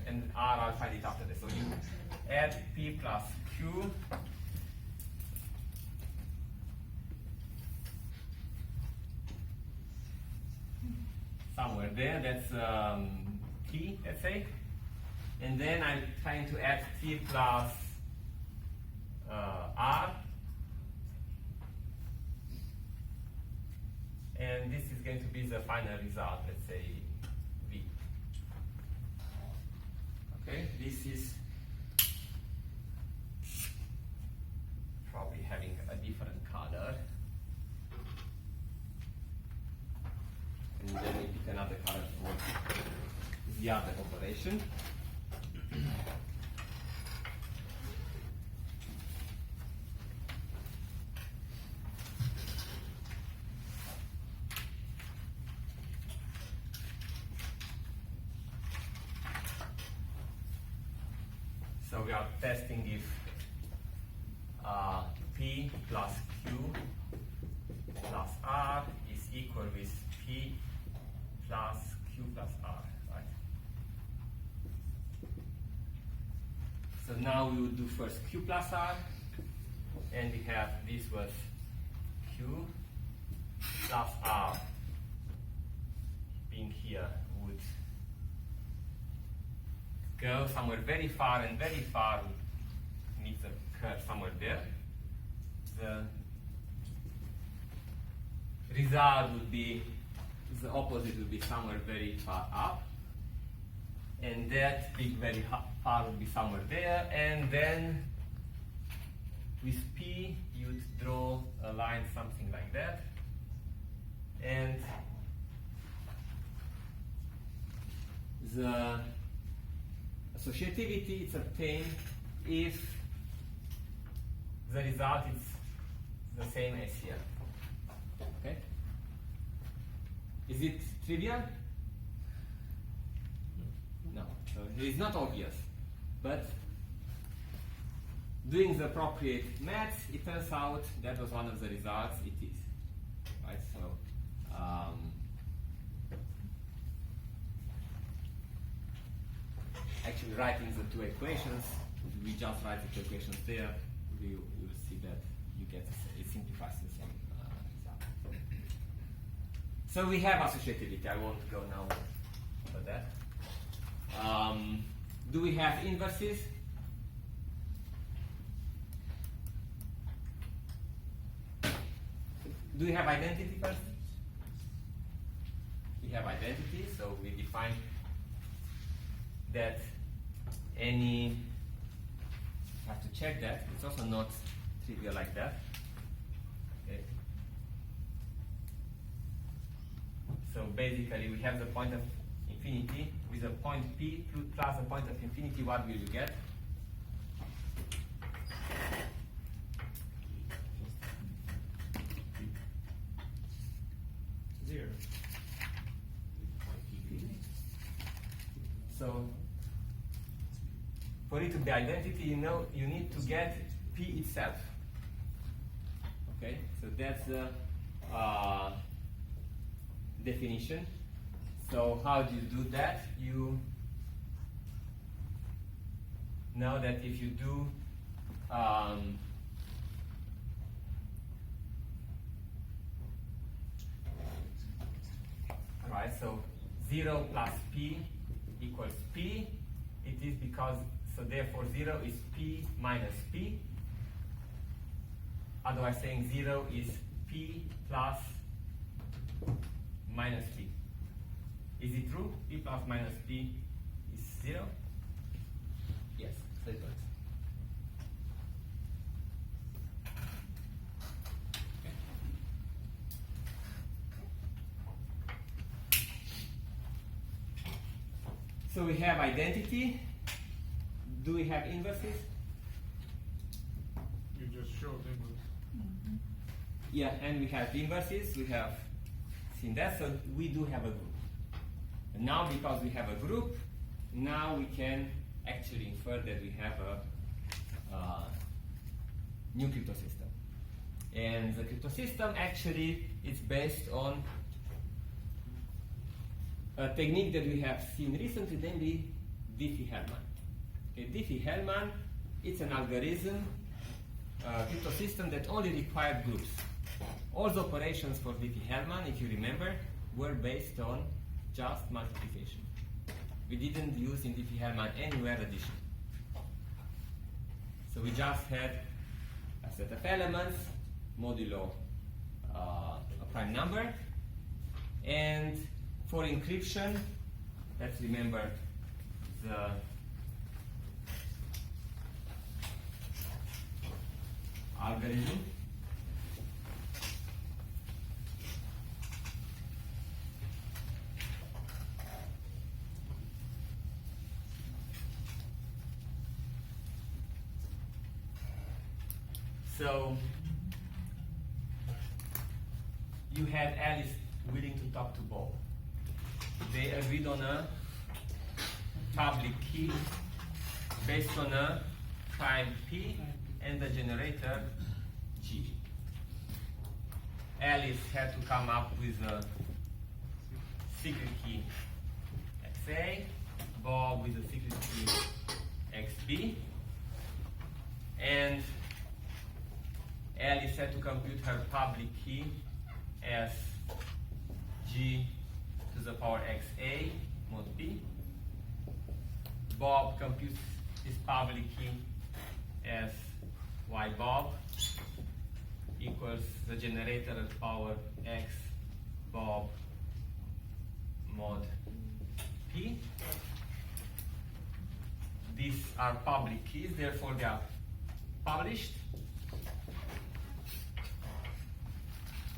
and R, I'll find it after this. So you add P plus Q somewhere there, that's T, let's say. And then I'm trying to add T plus R. And this is going to be the final result, let's say V. Okay, this is probably having a different color. And then we pick another color for the other operation. So we are testing if P plus Q plus R is equal with P plus Q plus R, right? So now we will do first Q plus R, and we have this was Q plus R being here would go somewhere very far, and very far meet the curve somewhere there. The result would be, the opposite would be somewhere very far up, and that big very far would be somewhere there, and then with P you'd draw a line something like that, and the associativity is obtained if the result is the same as here. Okay? Is it trivial? No. So it is not obvious. But doing the appropriate maths, it turns out that was one of the results. It is. Right? So actually writing the two equations, we just write the two equations there, you will see that you get, it simplifies the same result. So we have associativity. I won't go now for that. Do we have inverses? Do we have identity first? We have identity, so we define that any, have to check that, it's also not trivial like that. Okay. So basically we have the point of infinity with a point P plus a point of infinity. What will you get? Zero. So for it to be identity, you need to get P itself. Okay, so that's the definition. So how do you do that? You know that if you do right, so 0 plus P equals P. It is because, so therefore 0 is P minus P. Otherwise saying 0 is P plus minus P. Is it true? P plus minus P is 0? Yes, so it works. So we have identity. Do we have inverses? You just showed inverse. Mm-hmm. Yeah, and we have inverses. We have seen that, so we do have a group. And now, because we have a group, now we can actually infer that we have a new cryptosystem. And the cryptosystem actually is based on a technique that we have seen recently, namely Diffie-Hellman. Okay, Diffie-Hellman, it's an algorithm, crypto system that only required groups. All the operations for Diffie-Hellman, if you remember, were based on just multiplication. We didn't use in Diffie-Hellman anywhere addition. So we just had a set of elements modulo a prime number, and for encryption, let's remember the algorithm. So you had Alice willing to talk to Bob. They agreed on a public key based on a prime P and the generator G. Alice had to come up with a secret key XA, Bob with a secret key XB, and Alice had to compute her public key as G to the power XA mod P. Bob computes his public key as Y Bob equals the generator at power X Bob mod P. These are public keys, therefore they are published.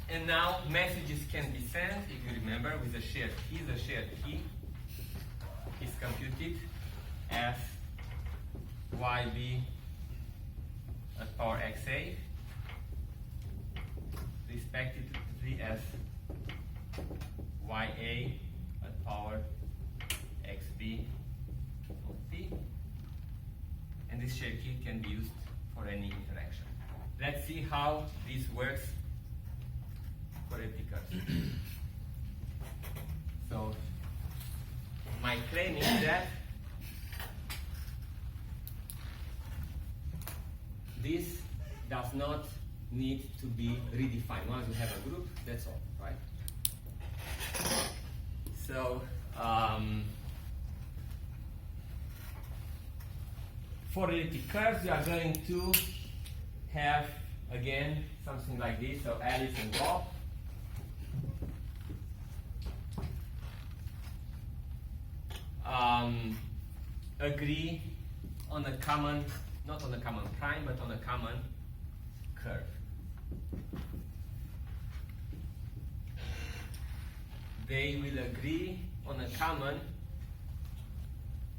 And now messages can be sent, if you remember, with a shared key. The shared key is computed as YB at power XA, respectively as YA at power XB of P. And this shared key can be used for any interaction. Let's see how this works for elliptic curves. So my claim is that this does not need to be redefined. Once you have a group, that's all, right? So for elliptic curves, we are going to have again something like this. So Alice and Bob. Agree on a common, not on a common prime, but on a common curve. They will agree on a common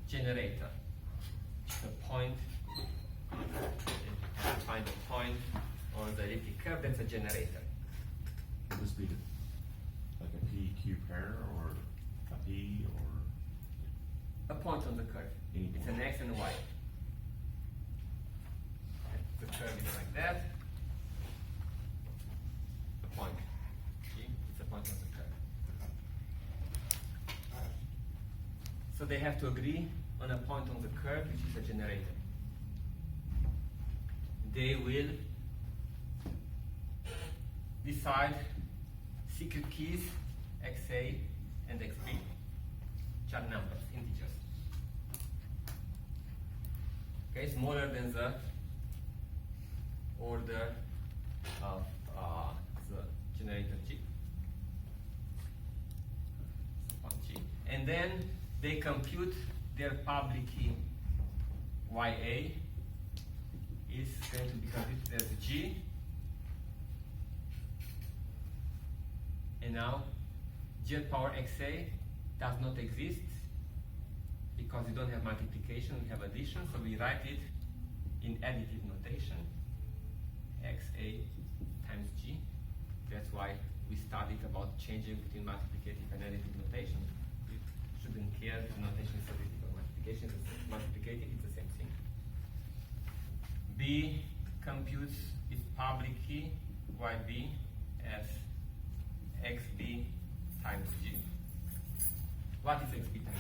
generator. The point, find a point on the elliptic curve that's a generator. Would this be like a PQ pair or a P or? A point on the curve. Any It's point. an X and a Y. The curve is like that. A point. See? It's a point on the curve. So they have to agree on a point on the curve, which is a generator. They will decide secret keys XA and XB, which are numbers, integers. Okay, smaller than the order of the generator G. G. And then they compute their public key YA is going to be computed as G. And now G at power XA does not exist because we don't have multiplication, we have addition, so we write it in additive notation, XA times G. That's why we studied about changing between multiplicative and additive notation. We shouldn't care if the notation is additive or multiplication. It's multiplicative, it's the same thing. B computes its public key, YB, as XB times G. What is XB?